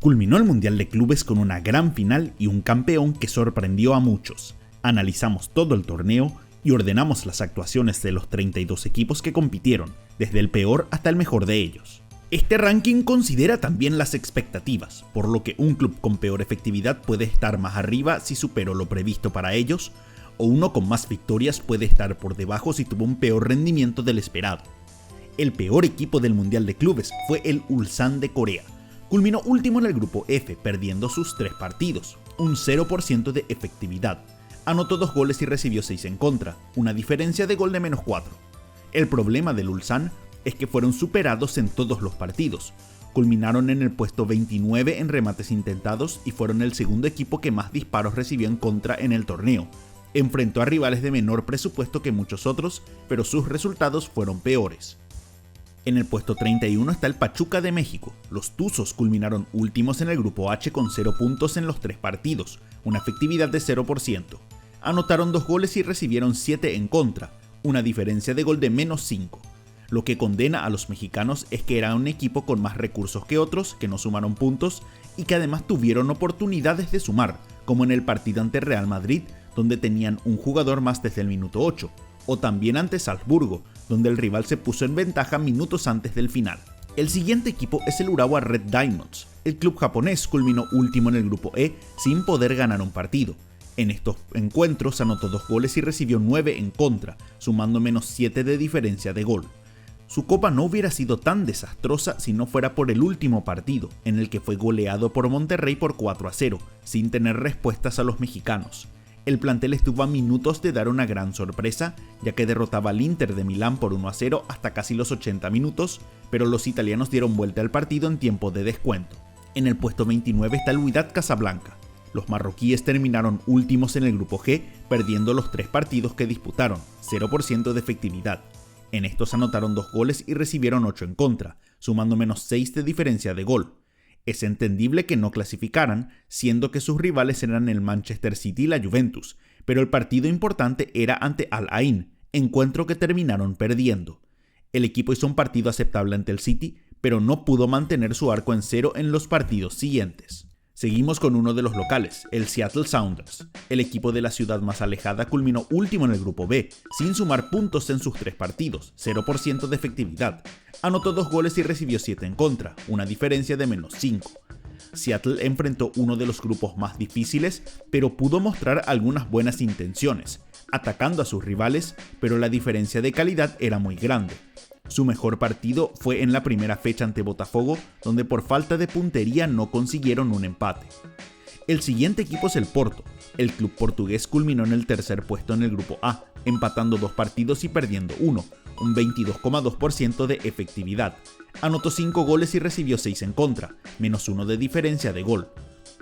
Culminó el Mundial de Clubes con una gran final y un campeón que sorprendió a muchos. Analizamos todo el torneo y ordenamos las actuaciones de los 32 equipos que compitieron, desde el peor hasta el mejor de ellos. Este ranking considera también las expectativas, por lo que un club con peor efectividad puede estar más arriba si superó lo previsto para ellos, o uno con más victorias puede estar por debajo si tuvo un peor rendimiento del esperado. El peor equipo del Mundial de Clubes fue el Ulsan de Corea. Culminó último en el grupo F, perdiendo sus 3 partidos, un 0% de efectividad. Anotó 2 goles y recibió 6 en contra, una diferencia de gol de -4. El problema del Ulsan es que fueron superados en todos los partidos. Culminaron en el puesto 29 en remates intentados y fueron el segundo equipo que más disparos recibió en contra en el torneo. Enfrentó a rivales de menor presupuesto que muchos otros, pero sus resultados fueron peores. En el puesto 31 está el Pachuca de México. Los Tuzos culminaron últimos en el grupo H con 0 puntos en los 3 partidos, una efectividad de 0%. Anotaron 2 goles y recibieron 7 en contra, una diferencia de gol de -5. Lo que condena a los mexicanos es que era un equipo con más recursos que otros, que no sumaron puntos y que además tuvieron oportunidades de sumar, como en el partido ante Real Madrid, donde tenían un jugador más desde el minuto 8, o también ante Salzburgo, donde el rival se puso en ventaja minutos antes del final. El siguiente equipo es el Urawa Red Diamonds. El club japonés culminó último en el grupo E sin poder ganar un partido. En estos encuentros anotó 2 goles y recibió 9 en contra, sumando -7 de diferencia de gol. Su copa no hubiera sido tan desastrosa si no fuera por el último partido, en el que fue goleado por Monterrey por 4-0, sin tener respuestas a los mexicanos. El plantel estuvo a minutos de dar una gran sorpresa, ya que derrotaba al Inter de Milán por 1-0 hasta casi los 80 minutos, pero los italianos dieron vuelta al partido en tiempo de descuento. En el puesto 29 está el Wydad Casablanca. Los marroquíes terminaron últimos en el grupo G, perdiendo los 3 partidos que disputaron, 0% de efectividad. En estos anotaron 2 goles y recibieron 8 en contra, sumando -6 de diferencia de gol. Es entendible que no clasificaran, siendo que sus rivales eran el Manchester City y la Juventus, pero el partido importante era ante Al Ain, encuentro que terminaron perdiendo. El equipo hizo un partido aceptable ante el City, pero no pudo mantener su arco en 0 en los partidos siguientes. Seguimos con uno de los locales, el Seattle Sounders. El equipo de la ciudad más alejada culminó último en el grupo B, sin sumar puntos en sus 3 partidos, 0% de efectividad. Anotó 2 goles y recibió 7 en contra, una diferencia de -5. Seattle enfrentó uno de los grupos más difíciles, pero pudo mostrar algunas buenas intenciones, atacando a sus rivales, pero la diferencia de calidad era muy grande. Su mejor partido fue en la primera fecha ante Botafogo, donde por falta de puntería no consiguieron un empate. El siguiente equipo es el Porto. El club portugués culminó en el tercer puesto en el grupo A, empatando 2 partidos y perdiendo 1, un 22,2% de efectividad. Anotó 5 goles y recibió 6 en contra, -1 de diferencia de gol.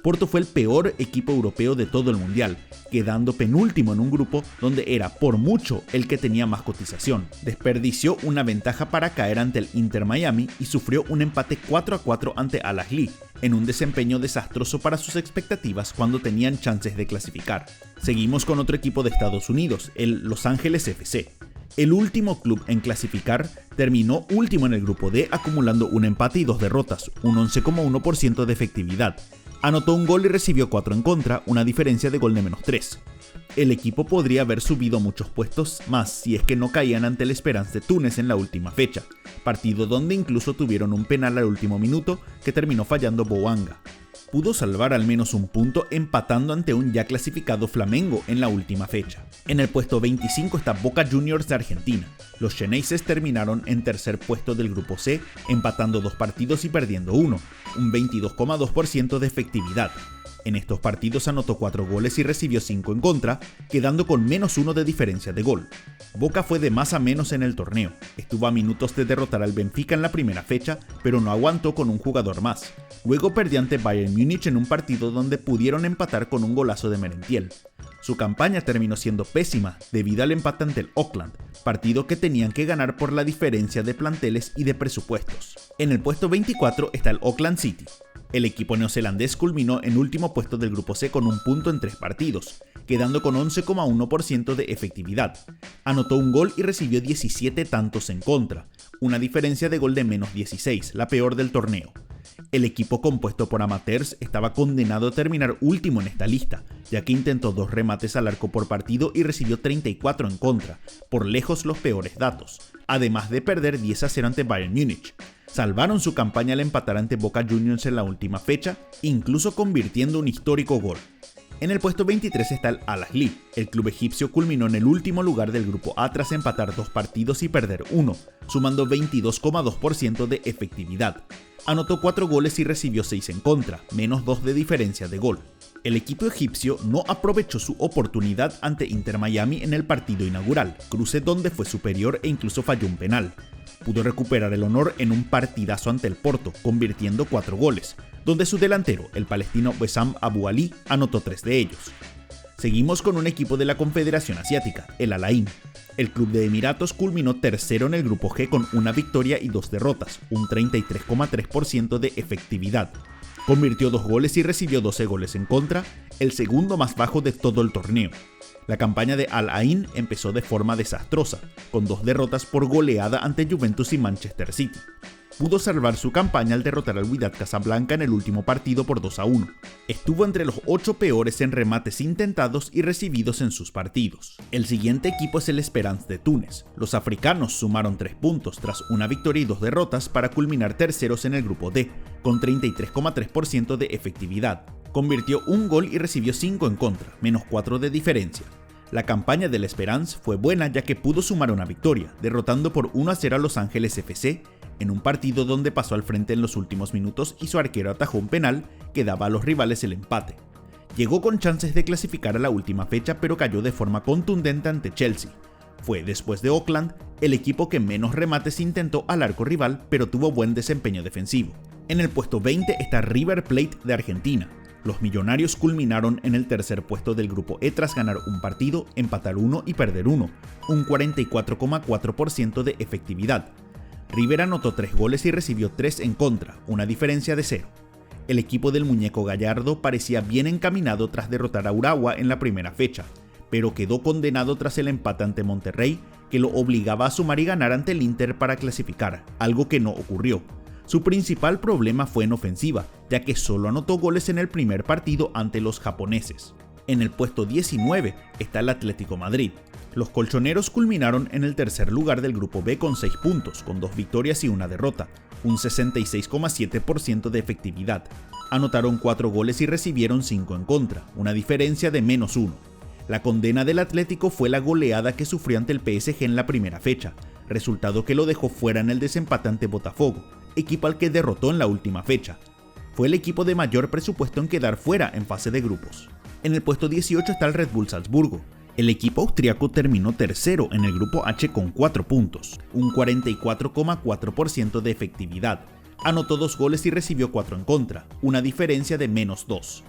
Porto fue el peor equipo europeo de todo el mundial, quedando penúltimo en un grupo donde era por mucho el que tenía más cotización. Desperdició una ventaja para caer ante el Inter Miami y sufrió un empate 4-4 ante Al Ahly, en un desempeño desastroso para sus expectativas cuando tenían chances de clasificar. Seguimos con otro equipo de Estados Unidos, el Los Ángeles FC. El último club en clasificar terminó último en el grupo D, acumulando un empate y 2 derrotas, un 11,1% de efectividad. Anotó 1 gol y recibió 4 en contra, una diferencia de gol de -3. El equipo podría haber subido muchos puestos más si es que no caían ante el Esperance de Túnez en la última fecha, partido donde incluso tuvieron un penal al último minuto que terminó fallando Bouanga. Pudo salvar al menos un punto empatando ante un ya clasificado Flamengo en la última fecha. En el puesto 25 está Boca Juniors de Argentina. Los Xeneises terminaron en tercer puesto del grupo C, empatando 2 partidos y perdiendo 1, un 22,2% de efectividad. En estos partidos anotó 4 goles y recibió 5 en contra, quedando con -1 de diferencia de gol. Boca fue de más a menos en el torneo. Estuvo a minutos de derrotar al Benfica en la primera fecha, pero no aguantó con un jugador más. Luego perdió ante Bayern Múnich en un partido donde pudieron empatar con un golazo de Merentiel. Su campaña terminó siendo pésima debido al empate ante el Auckland, partido que tenían que ganar por la diferencia de planteles y de presupuestos. En el puesto 24 está el Auckland City. El equipo neozelandés culminó en último puesto del grupo C con 1 punto en 3 partidos, quedando con 11,1% de efectividad. Anotó 1 gol y recibió 17 tantos en contra, una diferencia de gol de -16, la peor del torneo. El equipo compuesto por amateurs estaba condenado a terminar último en esta lista, ya que intentó 2 remates al arco por partido y recibió 34 en contra, por lejos los peores datos, además de perder 10-0 ante Bayern Múnich. Salvaron su campaña al empatar ante Boca Juniors en la última fecha, incluso convirtiendo un histórico gol. En el puesto 23 está el Al-Ahly. El club egipcio culminó en el último lugar del grupo A tras empatar 2 partidos y perder 1, sumando 22,2% de efectividad. Anotó 4 goles y recibió 6 en contra, menos 2 de diferencia de gol. El equipo egipcio no aprovechó su oportunidad ante Inter Miami en el partido inaugural, cruce donde fue superior e incluso falló un penal. Pudo recuperar el honor en un partidazo ante el Porto, convirtiendo 4 goles, donde su delantero, el palestino Wessam Abu Ali, anotó 3 de ellos. Seguimos con un equipo de la Confederación Asiática, el Al Ain. El club de Emiratos culminó tercero en el grupo G con 1 victoria y 2 derrotas, un 33,3% de efectividad. Convirtió 2 goles y recibió 12 goles en contra, el segundo más bajo de todo el torneo. La campaña de Al Ain empezó de forma desastrosa, con 2 derrotas por goleada ante Juventus y Manchester City. Pudo salvar su campaña al derrotar al Wydad Casablanca en el último partido por 2-1. Estuvo entre los 8 peores en remates intentados y recibidos en sus partidos. El siguiente equipo es el Esperance de Túnez. Los africanos sumaron 3 puntos tras 1 victoria y 2 derrotas para culminar terceros en el grupo D, con 33,3% de efectividad. Convirtió 1 gol y recibió 5 en contra, menos 4 de diferencia. La campaña del Esperance fue buena ya que pudo sumar una victoria, derrotando por 1-0 a Los Ángeles FC, en un partido donde pasó al frente en los últimos minutos y su arquero atajó un penal que daba a los rivales el empate. Llegó con chances de clasificar a la última fecha, pero cayó de forma contundente ante Chelsea. Fue, después de Auckland, el equipo que menos remates intentó al arco rival, pero tuvo buen desempeño defensivo. En el puesto 20 está River Plate de Argentina. Los millonarios culminaron en el tercer puesto del grupo E tras ganar un partido, empatar 1 y perder 1, un 44,4% de efectividad. River anotó 3 goles y recibió 3 en contra, una diferencia de 0. El equipo del muñeco Gallardo parecía bien encaminado tras derrotar a Urawa en la primera fecha, pero quedó condenado tras el empate ante Monterrey, que lo obligaba a sumar y ganar ante el Inter para clasificar, algo que no ocurrió. Su principal problema fue en ofensiva, ya que solo anotó goles en el primer partido ante los japoneses. En el puesto 19 está el Atlético Madrid. Los colchoneros culminaron en el tercer lugar del grupo B con 6 puntos, con 2 victorias y 1 derrota, un 66,7% de efectividad. Anotaron 4 goles y recibieron 5 en contra, una diferencia de menos 1. La condena del Atlético fue la goleada que sufrió ante el PSG en la primera fecha, resultado que lo dejó fuera en el desempate ante Botafogo, equipo al que derrotó en la última fecha. Fue el equipo de mayor presupuesto en quedar fuera en fase de grupos. En el puesto 18 está el Red Bull Salzburgo. El equipo austriaco terminó tercero en el grupo H con 4 puntos, un 44,4% de efectividad. Anotó 2 goles y recibió 4 en contra, una diferencia de menos 2.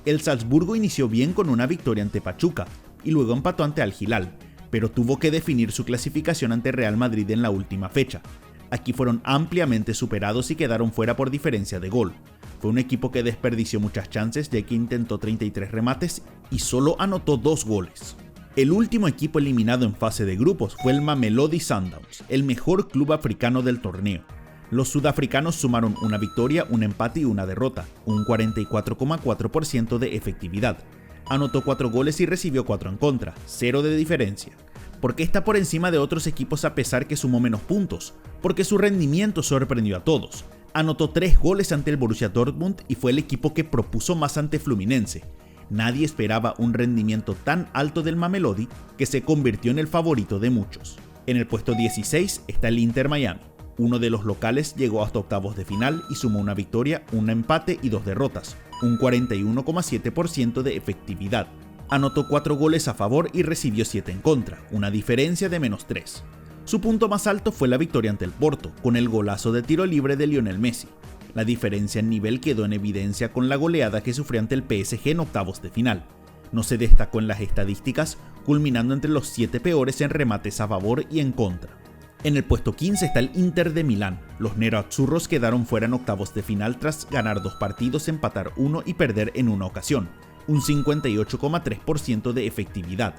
El Salzburgo inició bien con una victoria ante Pachuca y luego empató ante Al Hilal, pero tuvo que definir su clasificación ante Real Madrid en la última fecha. Aquí fueron ampliamente superados y quedaron fuera por diferencia de gol. Fue un equipo que desperdició muchas chances ya que intentó 33 remates y solo anotó 2 goles. El último equipo eliminado en fase de grupos fue el Mamelodi Sundowns, el mejor club africano del torneo. Los sudafricanos sumaron una victoria, un empate y una derrota, un 44,4% de efectividad. Anotó 4 goles y recibió 4 en contra, 0 de diferencia. ¿Por qué está por encima de otros equipos a pesar que sumó menos puntos? Porque su rendimiento sorprendió a todos. Anotó 3 goles ante el Borussia Dortmund y fue el equipo que propuso más ante Fluminense. Nadie esperaba un rendimiento tan alto del Mamelodi que se convirtió en el favorito de muchos. En el puesto 16 está el Inter Miami. Uno de los locales llegó hasta octavos de final y sumó una victoria, un empate y 2 derrotas, un 41,7% de efectividad. Anotó 4 goles a favor y recibió 7 en contra, una diferencia de menos 3. Su punto más alto fue la victoria ante el Porto, con el golazo de tiro libre de Lionel Messi. La diferencia en nivel quedó en evidencia con la goleada que sufrió ante el PSG en octavos de final. No se destacó en las estadísticas, culminando entre los 7 peores en remates a favor y en contra. En el puesto 15 está el Inter de Milán. Los nerazzurros quedaron fuera en octavos de final tras ganar 2 partidos, empatar 1 y perder en una ocasión, un 58,3% de efectividad.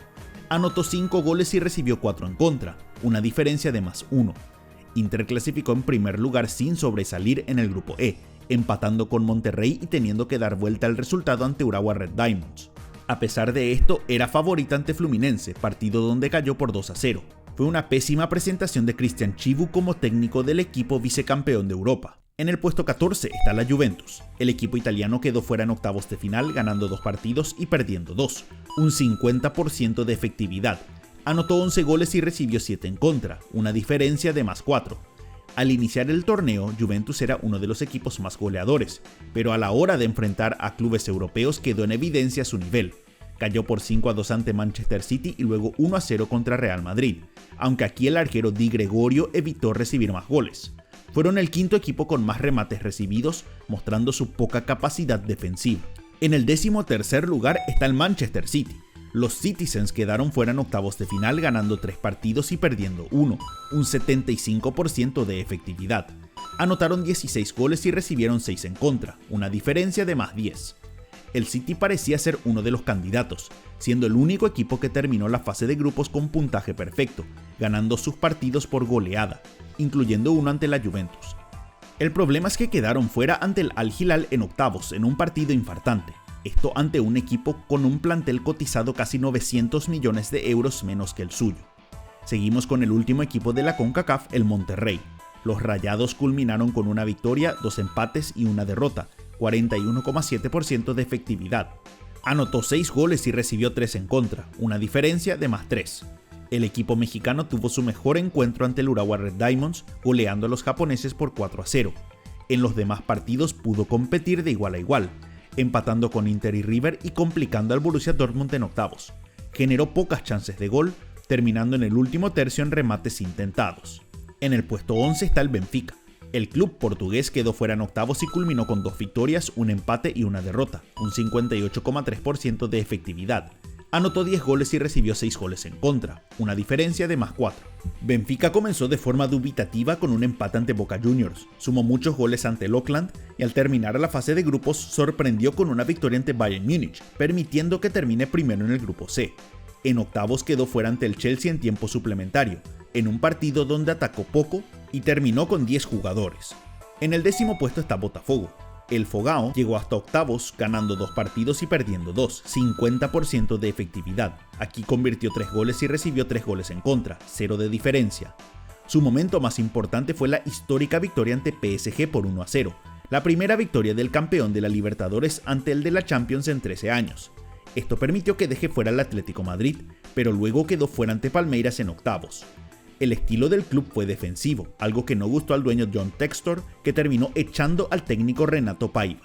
Anotó 5 goles y recibió 4 en contra, una diferencia de más 1. Inter clasificó en primer lugar sin sobresalir en el grupo E empatando con Monterrey y teniendo que dar vuelta al resultado ante Urawa Red Diamonds. A pesar de esto, era favorita ante Fluminense, partido donde cayó por 2-0. Fue una pésima presentación de Cristian Chivu como técnico del equipo vicecampeón de Europa. En el puesto 14 está la Juventus. El equipo italiano quedó fuera en octavos de final, ganando 2 partidos y perdiendo 2, un 50% de efectividad. Anotó 11 goles y recibió 7 en contra, una diferencia de +4. Al iniciar el torneo, Juventus era uno de los equipos más goleadores, pero a la hora de enfrentar a clubes europeos quedó en evidencia su nivel. Cayó por 5-2 ante Manchester City y luego 1-0 contra Real Madrid, aunque aquí el arquero Di Gregorio evitó recibir más goles. Fueron el quinto equipo con más remates recibidos, mostrando su poca capacidad defensiva. En el 13º lugar está el Manchester City. Los Citizens quedaron fuera en octavos de final, ganando 3 partidos y perdiendo 1, un 75% de efectividad. Anotaron 16 goles y recibieron 6 en contra, una diferencia de +10. El City parecía ser uno de los candidatos, siendo el único equipo que terminó la fase de grupos con puntaje perfecto, ganando sus partidos por goleada, incluyendo uno ante la Juventus. El problema es que quedaron fuera ante el Al Hilal en octavos en un partido infartante, esto ante un equipo con un plantel cotizado casi 900 millones de euros menos que el suyo. Seguimos con el último equipo de la CONCACAF, el Monterrey. Los Rayados culminaron con una victoria, 2 empates y una derrota, 41,7% de efectividad. Anotó 6 goles y recibió 3 en contra, una diferencia de +3. El equipo mexicano tuvo su mejor encuentro ante el Urawa Red Diamonds, goleando a los japoneses por 4-0. En los demás partidos pudo competir de igual a igual, empatando con Inter y River y complicando al Borussia Dortmund en octavos. Generó pocas chances de gol, terminando en el último tercio en remates intentados. En el puesto 11 está el Benfica. El club portugués quedó fuera en octavos y culminó con 2 victorias, un empate y una derrota, un 58,3% de efectividad. Anotó 10 goles y recibió 6 goles en contra, una diferencia de +4. Benfica comenzó de forma dubitativa con un empate ante Boca Juniors, sumó muchos goles ante el Auckland y al terminar la fase de grupos sorprendió con una victoria ante Bayern Múnich, permitiendo que termine primero en el grupo C. En octavos quedó fuera ante el Chelsea en tiempo suplementario, en un partido donde atacó poco y terminó con 10 jugadores. En el 10º puesto está Botafogo. El Fogão llegó hasta octavos, ganando 2 partidos y perdiendo 2, 50% de efectividad. Aquí convirtió 3 goles y recibió 3 goles en contra, 0 de diferencia. Su momento más importante fue la histórica victoria ante PSG por 1-0, la primera victoria del campeón de la Libertadores ante el de la Champions en 13 años. Esto permitió que deje fuera al Atlético Madrid, pero luego quedó fuera ante Palmeiras en octavos. El estilo del club fue defensivo, algo que no gustó al dueño John Textor, que terminó echando al técnico Renato Paiva.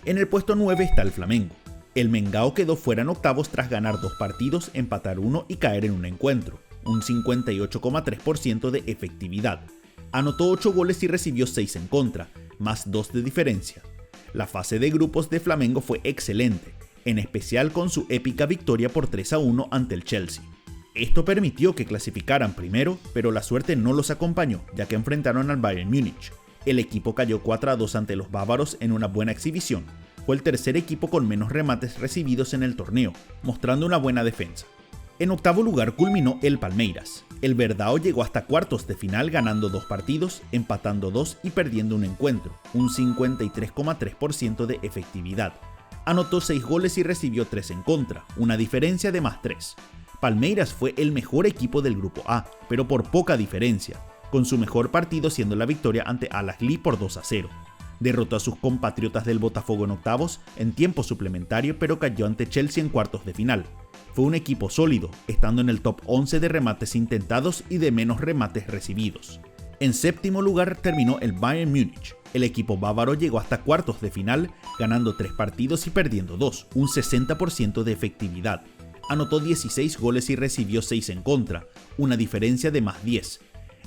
En el puesto 9 está el Flamengo. El Mengao quedó fuera en octavos tras ganar 2 partidos, empatar 1 y caer en un encuentro, un 58,3% de efectividad. Anotó 8 goles y recibió 6 en contra, +2 de diferencia. La fase de grupos de Flamengo fue excelente, en especial con su épica victoria por 3-1 ante el Chelsea. Esto permitió que clasificaran primero, pero la suerte no los acompañó, ya que enfrentaron al Bayern Múnich. El equipo cayó 4-2 ante los bávaros en una buena exhibición. Fue el tercer equipo con menos remates recibidos en el torneo, mostrando una buena defensa. En octavo lugar culminó el Palmeiras. El Verdão llegó hasta cuartos de final ganando 2 partidos, empatando 2 y perdiendo un encuentro, un 53,3% de efectividad. Anotó 6 goles y recibió 3 en contra, una diferencia de +3. Palmeiras fue el mejor equipo del grupo A, pero por poca diferencia, con su mejor partido siendo la victoria ante Al-Ahly por 2-0. Derrotó a sus compatriotas del Botafogo en octavos en tiempo suplementario, pero cayó ante Chelsea en cuartos de final. Fue un equipo sólido, estando en el top 11 de remates intentados y de menos remates recibidos. En séptimo lugar terminó el Bayern Múnich. El equipo bávaro llegó hasta cuartos de final, ganando 3 partidos y perdiendo 2, un 60% de efectividad. Anotó 16 goles y recibió 6 en contra, una diferencia de +10.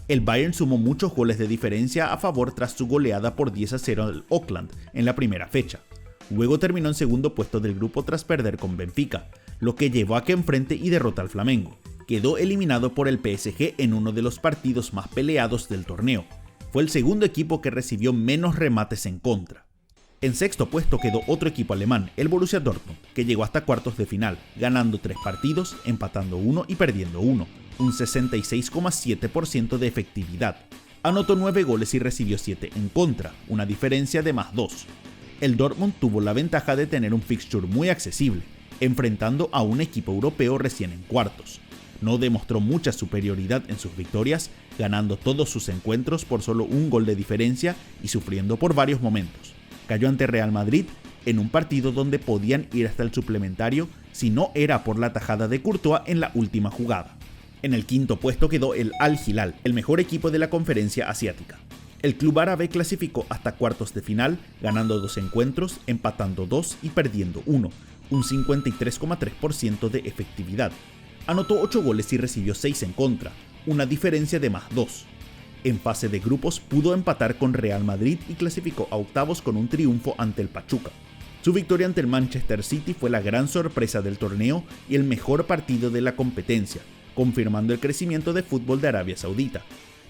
El Bayern sumó muchos goles de diferencia a favor tras su goleada por 10-0 al Auckland en la primera fecha. Luego terminó en segundo puesto del grupo tras perder con Benfica, lo que llevó a que enfrente y derrota al Flamengo. Quedó eliminado por el PSG en uno de los partidos más peleados del torneo. Fue el segundo equipo que recibió menos remates en contra. En sexto puesto quedó otro equipo alemán, el Borussia Dortmund, que llegó hasta cuartos de final, ganando 3 partidos, empatando 1 y perdiendo 1, un 66,7% de efectividad. Anotó 9 goles y recibió 7 en contra, una diferencia de +2. El Dortmund tuvo la ventaja de tener un fixture muy accesible, enfrentando a un equipo europeo recién en cuartos. No demostró mucha superioridad en sus victorias, ganando todos sus encuentros por solo un gol de diferencia y sufriendo por varios momentos. Cayó ante Real Madrid en un partido donde podían ir hasta el suplementario si no era por la tajada de Courtois en la última jugada. En el quinto puesto quedó el Al Hilal, el mejor equipo de la conferencia asiática. El club árabe clasificó hasta cuartos de final, ganando 2 encuentros, empatando 2 y perdiendo 1, un 53,3% de efectividad. Anotó 8 goles y recibió 6 en contra, una diferencia de +2. En fase de grupos pudo empatar con Real Madrid y clasificó a octavos con un triunfo ante el Pachuca. Su victoria ante el Manchester City fue la gran sorpresa del torneo y el mejor partido de la competencia, confirmando el crecimiento de fútbol de Arabia Saudita.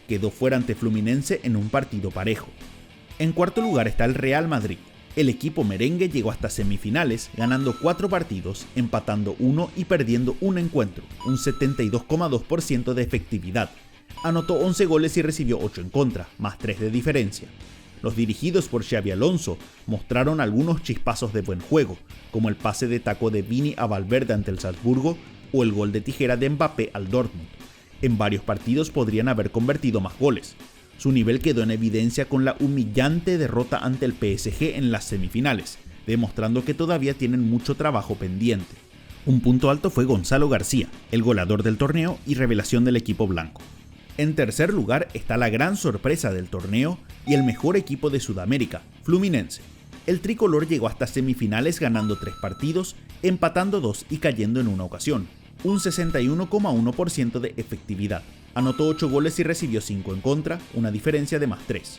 Quedó fuera ante Fluminense en un partido parejo. En cuarto lugar está el Real Madrid. El equipo merengue llegó hasta semifinales, ganando 4 partidos, empatando 1 y perdiendo un encuentro, un 72,2% de efectividad. Anotó 11 goles y recibió 8 en contra, +3 de diferencia. Los dirigidos por Xabi Alonso mostraron algunos chispazos de buen juego, como el pase de taco de Vini a Valverde ante el Salzburgo o el gol de tijera de Mbappé al Dortmund. En varios partidos podrían haber convertido más goles. Su nivel quedó en evidencia con la humillante derrota ante el PSG en las semifinales, demostrando que todavía tienen mucho trabajo pendiente. Un punto alto fue Gonzalo García, el goleador del torneo y revelación del equipo blanco. En tercer lugar está la gran sorpresa del torneo y el mejor equipo de Sudamérica, Fluminense. El tricolor llegó hasta semifinales ganando 3 partidos, empatando 2 y cayendo en una ocasión, un 61,1% de efectividad. Anotó 8 goles y recibió 5 en contra, una diferencia de +3.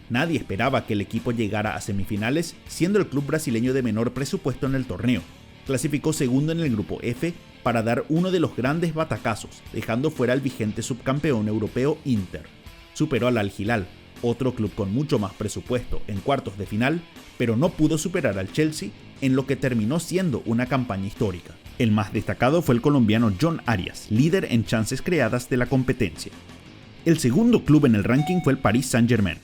Nadie esperaba que el equipo llegara a semifinales, siendo el club brasileño de menor presupuesto en el torneo. Clasificó segundo en el grupo F para dar uno de los grandes batacazos, dejando fuera al vigente subcampeón europeo Inter. Superó al Al Hilal, otro club con mucho más presupuesto, en cuartos de final, pero no pudo superar al Chelsea en lo que terminó siendo una campaña histórica. El más destacado fue el colombiano John Arias, líder en chances creadas de la competencia. El segundo club en el ranking fue el Paris Saint-Germain.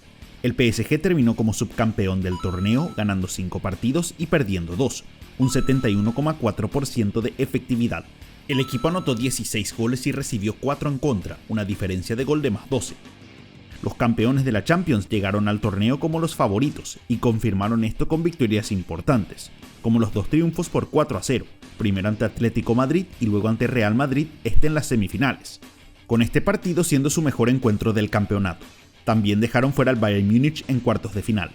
El PSG terminó como subcampeón del torneo, ganando 5 partidos y perdiendo 2, un 71,4% de efectividad. El equipo anotó 16 goles y recibió 4 en contra, una diferencia de gol de +12. Los campeones de la Champions llegaron al torneo como los favoritos y confirmaron esto con victorias importantes, como los 2 triunfos por 4-0, primero ante Atlético Madrid y luego ante Real Madrid, en las semifinales, con este partido siendo su mejor encuentro del campeonato. También dejaron fuera al Bayern Múnich en cuartos de final.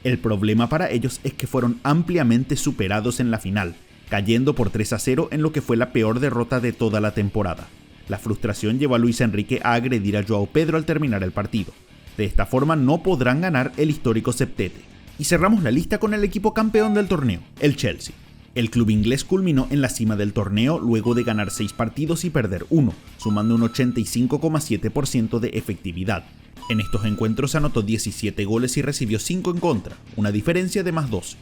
El problema para ellos es que fueron ampliamente superados en la final, cayendo por 3-0 en lo que fue la peor derrota de toda la temporada. La frustración llevó a Luis Enrique a agredir a Joao Pedro al terminar el partido. De esta forma no podrán ganar el histórico septete. Y cerramos la lista con el equipo campeón del torneo, el Chelsea. El club inglés culminó en la cima del torneo luego de ganar 6 partidos y perder 1, sumando un 85,7% de efectividad. En estos encuentros anotó 17 goles y recibió 5 en contra, una diferencia de +12.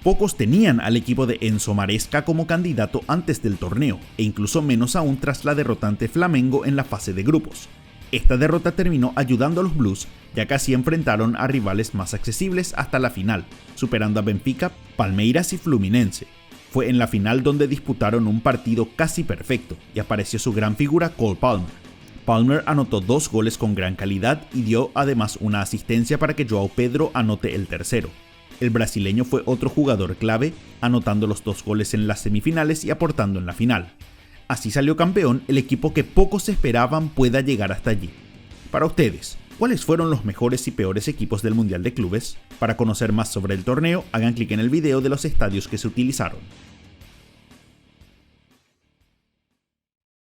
Pocos tenían al equipo de Enzo Maresca como candidato antes del torneo, e incluso menos aún tras la derrota ante Flamengo en la fase de grupos. Esta derrota terminó ayudando a los Blues, ya que así enfrentaron a rivales más accesibles hasta la final, superando a Benfica, Palmeiras y Fluminense. Fue en la final donde disputaron un partido casi perfecto, y apareció su gran figura Cole Palmer. Palmer anotó 2 goles con gran calidad y dio además una asistencia para que Joao Pedro anote el tercero. El brasileño fue otro jugador clave, anotando los 2 goles en las semifinales y aportando en la final. Así salió campeón el equipo que pocos esperaban pueda llegar hasta allí. Para ustedes, ¿cuáles fueron los mejores y peores equipos del Mundial de Clubes? Para conocer más sobre el torneo, hagan clic en el video de los estadios que se utilizaron.